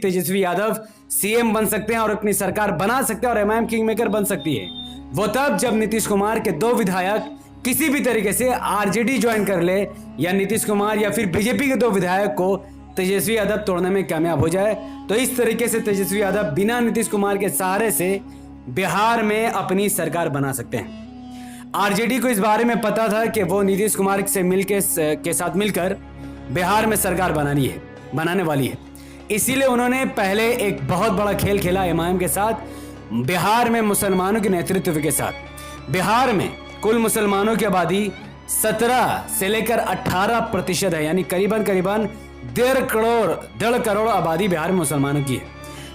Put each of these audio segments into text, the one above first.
Tejashwi Yadav CM बन सकते हैं और अपनी सरकार बना सकते हैं और एमआईएम किंग मेकर बन सकती है वो तब जब नीतीश कुमार के 2 विधायक किसी भी तरीके से आरजेडी ज्वाइन कर ले या नीतीश कुमार या फिर बीजेपी के 2 विधायक को तेजस्वी यादव तोड़ने में कामयाब हो जाए। तो इस तरीके से तेजस्वी यादव बिना नीतीश कुमार के सहारे से बिहार में अपनी सरकार बना सकते हैं। आरजेडी को इस बारे में पता था कि वो नीतीश कुमार से के साथ मिलकर बिहार में सरकार बनाने वाली है। इसीलिए उन्होंने पहले एक बहुत बड़ा खेल खेला एमआईएम के साथ, बिहार में मुसलमानों के नेतृत्व के साथ। बिहार में कुल मुसलमानों की आबादी 17 से लेकर 18% है, यानी करीबन 1.5 करोड़ आबादी बिहार में मुसलमानों की है।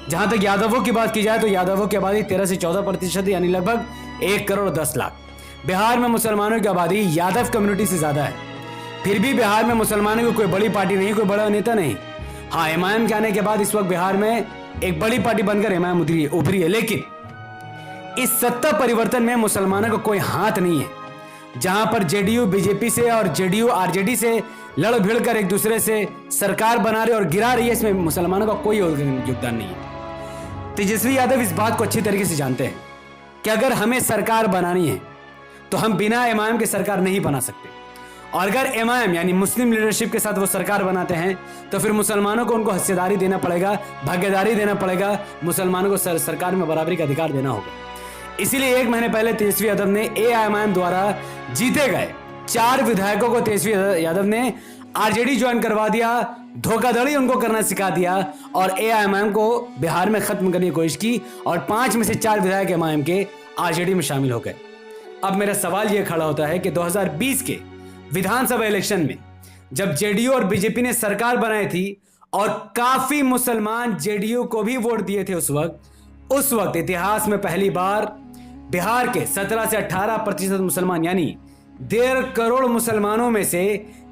जहां तक यादवों की बात की जाए तो यादवों की आबादी 13 से 14% यानी लगभग 1 करोड़ 10 लाख। बिहार में मुसलमानों की आबादी यादव कम्युनिटी से ज्यादा है। फिर भी बिहार में मुसलमानों की कोई बड़ी पार्टी नहीं, कोई बड़ा नेता नहीं। हाँ, एमआईएम के आने के बाद इस वक्त बिहार में एक बड़ी पार्टी बनकर एमआईएम उभरी है, लेकिन इस सत्ता परिवर्तन में मुसलमानों का कोई हाथ नहीं है। जहां पर जेडीयू बीजेपी से और जेडीयू आरजेडी से लड़ भिड़ कर एक दूसरे से सरकार बना रही और गिरा रही है, इसमें मुसलमानों का कोई योगदान नहीं है। तेजस्वी यादव इस बात को अच्छी तरीके से जानते हैं कि अगर हमें सरकार बनानी है तो हम बिना एमआईएम के सरकार नहीं बना सकते, और अगर एमआईएम यानी मुस्लिम लीडरशिप के साथ वो सरकार बनाते हैं तो फिर मुसलमानों को उनको हिस्सेदारी देना पड़ेगा, भागीदारी देना पड़ेगा, मुसलमानों को सरकार में बराबरी का अधिकार देना होगा। इसीलिए 1 महीने पहले तेजस्वी यादव ने एआईएमआईएम द्वारा जीते गए 4 विधायकों को तेजस्वी यादव ने आरजेडी ज्वाइन करवा दिया, धोखाधड़ी उनको करना सिखा दिया और एआईएमआईएम को बिहार में खत्म करने की कोशिश की और 5 में से 4 विधायक एमआईएम के आरजेडी में शामिल हो गए। अब मेरा सवाल यह खड़ा होता है कि 2020 के विधानसभा इलेक्शन में जब जेडीयू और बीजेपी ने सरकार बनाई थी और काफी मुसलमान जेडीयू को भी वोट दिए थे, उस वक्त इतिहास में पहली बार बिहार के 17 से 18% मुसलमान यानी 1.5 करोड़ मुसलमानों में से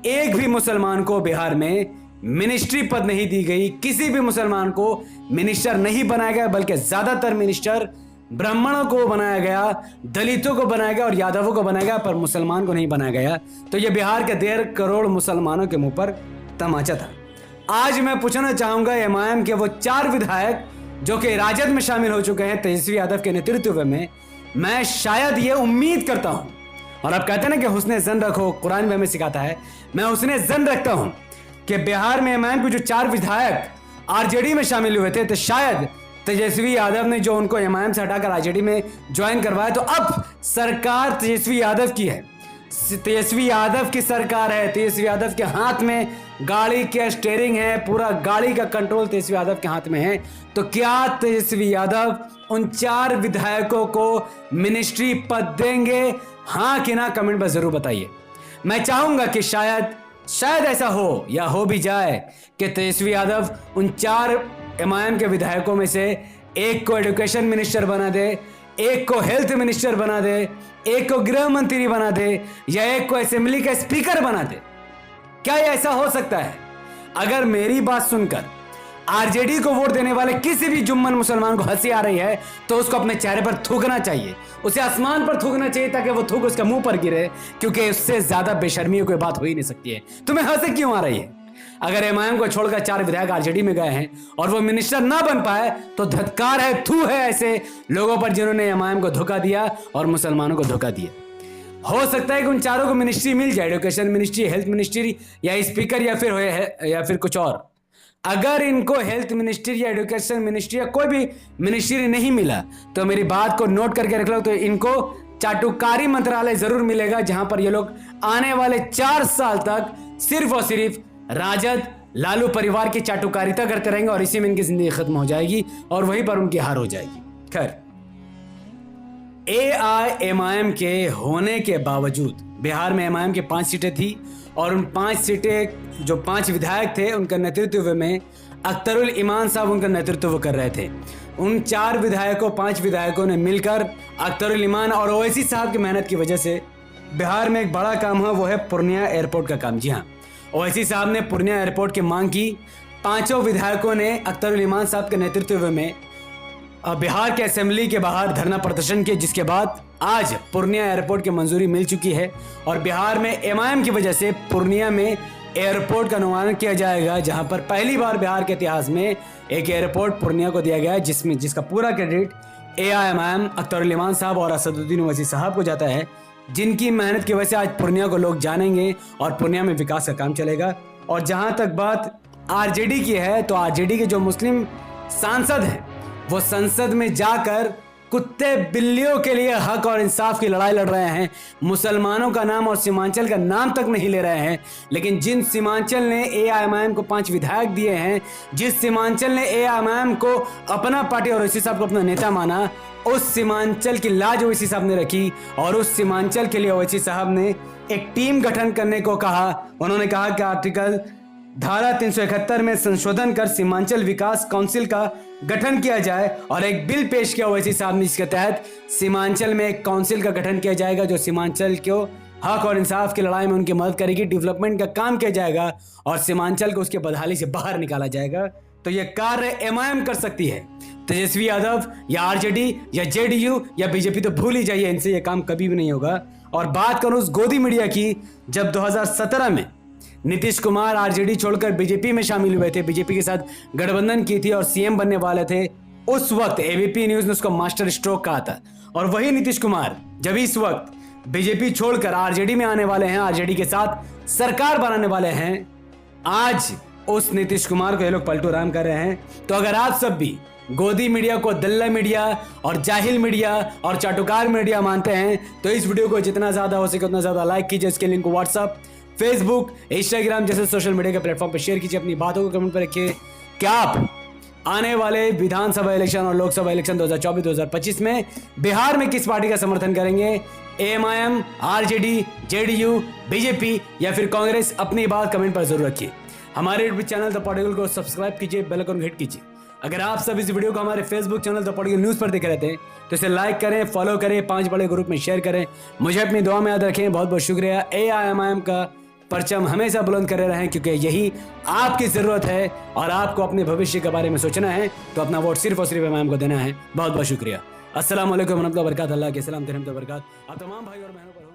एक भी मुसलमान को बिहार में मिनिस्ट्री पद नहीं दी गई। किसी भी मुसलमान को मिनिस्टर नहीं बनाया गया, बल्कि ज्यादातर मिनिस्टर ब्राह्मणों को बनाया गया, दलितों को बनाया गया और यादवों को बनाया गया, पर मुसलमान को नहीं बनाया गया। तो यह बिहार के 1.5 करोड़ मुसलमानों के मुंह पर तमाचा था। आज मैं पूछना चाहूंगा एमआईएम के वो 4 विधायक जो कि राजद में शामिल हो चुके हैं तेजस्वी यादव के नेतृत्व में, मैं शायद ये उम्मीद करता हूं, और आप कहते हैं ना कि हुस्ने ज़न रखो, कुरान में हमें सिखाता है, मैं हुस्ने ज़न रखता हूं कि बिहार में एमआईएम के जो 4 विधायक आरजेडी में शामिल हुए थे, तो शायद तेजस्वी यादव ने जो उनको एमआईएम से हटाकर आरजेडी में ज्वाइन करवाया, तो अब सरकार तेजस्वी यादव की है, तेजस्वी यादव की सरकार है, तेजस्वी यादव के हाथ में गाड़ी का स्टीयरिंग है, पूरा गाड़ी का कंट्रोल तेजस्वी यादव के हाथ में है। तो क्या तेजस्वी यादव उन 4 विधायकों को मिनिस्ट्री पद देंगे? हाँ कि ना, कमेंट में जरूर बताइए। मैं चाहूंगा कि शायद ऐसा हो या हो भी जाए कि तेजस्वी यादव उन 4 एमआईएम के विधायकों में से एक को एजुकेशन मिनिस्टर बना दे, एक को हेल्थ मिनिस्टर बना दे, एक को गृह मंत्री बना दे, या एक को असेंबली का स्पीकर बना दे। क्या ये ऐसा हो सकता है? अगर मेरी बात सुनकर आरजेडी को वोट देने वाले किसी भी जुम्मन मुसलमान को हंसी आ रही है तो उसको अपने चेहरे पर थूकना चाहिए, उसे आसमान पर थूकना चाहिए ताकि वो थूक उसके मुंह पर गिरे, क्योंकि उससे ज्यादा बेशर्मी कोई बात हो ही नहीं सकती है। तुम्हें हंसी क्यों आ रही है? अगर एमआईएम को छोड़कर 4 विधायक आरजेडी में गए हैं और वो मिनिस्टर ना बन पाए तो धत्कार है, थू है ऐसे लोगों पर जिन्होंने एमआईएम को धोखा दिया और मुसलमानों को धोखा दिया। हो सकता है कि उन 4 को मिनिस्ट्री मिल जाए, एजुकेशन मिनिस्ट्री, हेल्थ मिनिस्ट्री या स्पीकर या फिर कुछ और। अगर इनको हेल्थ मिनिस्ट्री या एजुकेशन मिनिस्ट्री या कोई भी मिनिस्ट्री नहीं मिला तो मेरी बात को नोट करके रख लो, तो इनको चाटुकारी मंत्रालय जरूर मिलेगा, जहां पर ये लोग आने वाले 4 साल तक सिर्फ और सिर्फ राजद लालू परिवार की चाटुकारिता करते रहेंगे और इसी में इनकी जिंदगी खत्म हो जाएगी और वहीं पर उनकी हार हो जाएगी। खैर, एआईएमआईएम के होने के बावजूद बिहार में एमआईएम की 5 सीटें थी और उन 5 सीटें जो 5 विधायक थे उनका नेतृत्व में अख्तरुल इमान साहब उनका नेतृत्व कर रहे थे। उन 4 विधायकों 5 विधायकों ने मिलकर अख्तरुल इमान और ओवैसी साहब की मेहनत की वजह से बिहार में एक बड़ा काम है, वो है पूर्णिया एयरपोर्ट का काम। जी हाँ, ओवैसी साहब ने पूर्णिया एयरपोर्ट की मांग की। 5 विधायकों ने अख्तरुल इमान साहब के नेतृत्व में बिहार के असेंबली के बाहर धरना प्रदर्शन किया, जिसके बाद आज पूर्णिया एयरपोर्ट की मंजूरी मिल चुकी है और बिहार में एमआईएम की वजह से पूर्णिया में एयरपोर्ट का निर्माण किया जाएगा, जहां पर पहली बार बिहार के इतिहास में एक एयरपोर्ट पूर्णिया को दिया गया है, जिसका पूरा क्रेडिट AIMIM अख्तरुल इमान साहब और असदुद्दीन ओवैसी साहब को जाता है, जिनकी मेहनत की वजह से आज पूर्णिया को लोग जानेंगे और पूर्णिया में विकास का काम चलेगा। और जहां तक बात RJD की है, तो RJD के जो मुस्लिम सांसद हैं वो संसद में जाकर कुत्ते बिल्लियों के लिए हक और इंसाफ की लड़ाई लड़ रहे हैं। मुसलमानों का नाम और सीमांचल का नाम तक नहीं ले रहे हैं। लेकिन जिन सीमांचल ने AIMIM को 5 विधायक दिए हैं, जिस सीमांचल ने AIMIM को अपना पार्टी और ओवैसी साहब को अपना नेता माना, उस सीमांचल की लाज ओवैसी साहब ने रखी और उस सीमांचल के लिए ओवैसी साहब ने एक टीम गठन करने को कहा। उन्होंने कहा कि आर्टिकल धारा 371 में संशोधन कर सीमांचल विकास काउंसिल का गठन किया जाए और एक बिल पेश किया ओवैसी साहब ने, जिसके तहत सीमांचल में एक काउंसिल का गठन किया जाएगा जो सीमांचल को हक और इंसाफ की लड़ाई में उनकी मदद करेगी, डेवलपमेंट का काम किया जाएगा और सीमांचल को उसके बदहाली से बाहर निकाला जाएगा। तो यह कार्य MIM कर सकती है। तेजस्वी यादव या RJD या JDU या BJP तो भूल ही जाइए, इनसे यह काम कभी भी नहीं होगा। और बात करूं उस गोदी मीडिया की, जब 2017 में नीतीश कुमार RJD छोड़कर BJP में शामिल हुए थे, BJP के साथ गठबंधन की थी और CM बनने वाले थे, उस वक्त ABP न्यूज ने उसको मास्टर स्ट्रोक कहा था। और वही नीतीश कुमार जब इस वक्त BJP छोड़कर RJD में आने वाले हैं, RJD के साथ सरकार बनाने वाले हैं, आज उस नीतीश कुमार को ये लोग पलटू राम कर रहे हैं। तो अगर आप सब भी गोदी मीडिया को दल्ला मीडिया और जाहिल मीडिया और चाटुकार मीडिया मानते हैं, तो इस वीडियो को जितना ज्यादा हो सके उतना ज्यादा लाइक कीजिए। इसके लिंक को WhatsApp, Facebook, Instagram जैसे सोशल मीडिया के प्लेटफॉर्म पर शेयर कीजिए। अपनी बातों को कमेंट पर रखिए। क्या आप आने वाले विधानसभा इलेक्शन और लोकसभा इलेक्शन 2024-2025 में बिहार में किस पार्टी का समर्थन करेंगे? AIMIM, RJD, JDU, BJP या फिर कांग्रेस? अपनी बात कमेंट पर जरूर रखिए। हमारे यूट्यूब चैनल द पॉलिटिकल को सब्सक्राइब कीजिए, बेल आइकन हिट कीजिए। अगर आप सब इस वीडियो को हमारे Facebook channel the political news पर देख रहे थे तो इसे लाइक करें, फॉलो करें, 5 बड़े ग्रुप में शेयर करें। मुझे अपनी दुआ में याद रखें। बहुत बहुत शुक्रिया। AIMIM का परचम हमेशा बुलंद करे रहें, क्योंकि यही आपकी जरूरत है और आपको अपने भविष्य के बारे में सोचना है, तो अपना वोट सिर्फ और सिर्फ AIMIM को देना है। बहुत बहुत शुक्रिया। अस्सलाम वालेकुम रहमतुल्लाहि व बरकातहू। अल्लाह के सलाम रहमत व बरकात आप तमाम भाई और बहनों पर।